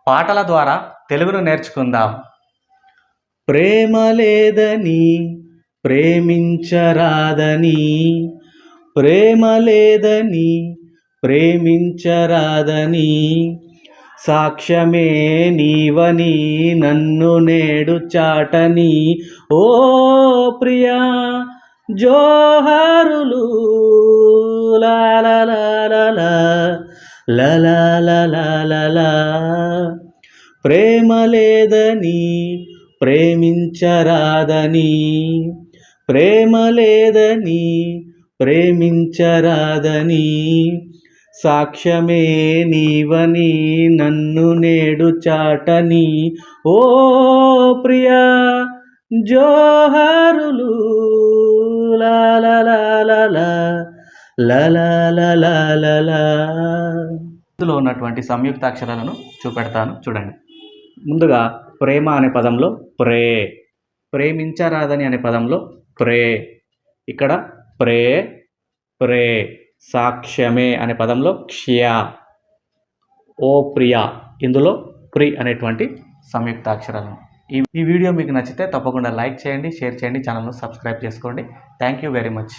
పాటల ద్వారా తెలుగును నేర్చుకుందాం. ప్రేమ లేదని ప్రేమించరాదని, ప్రేమ లేదని ప్రేమించరాదని, సాక్ష్యమే నీవని నన్ను నేడు చాటని, ఓ ప్రియా జోహారులు లాలాలాలా లలాలాలా. ప్రేమ లేదని ప్రేమించరాదని, ప్రేమ లేదని ప్రేమించరాదని, సాక్ష్యమే నీవని నన్ను నేడు చాటని, ఓ ప్రియా జోహారులు లాలాలాలా లలాలాలా. ఇందులో ఉన్నటువంటి సంయుక్తాక్షరాలను చూపెడతాను చూడండి. ముందుగా ప్రేమ అనే పదంలో ప్రే, ప్రేమించరాదని అనే పదంలో ప్రే, ఇక్కడ ప్రే ప్రే. సాక్ష్యమే అనే పదంలో క్ష్య, ఓ ప్రియా, ఇందులో ప్రి అనేటువంటి సంయుక్తాక్షరాలను. ఈ వీడియో మీకు నచ్చితే తప్పకుండా లైక్ చేయండి, షేర్ చేయండి, ఛానల్ను సబ్స్క్రైబ్ చేసుకోండి. Thank you very much.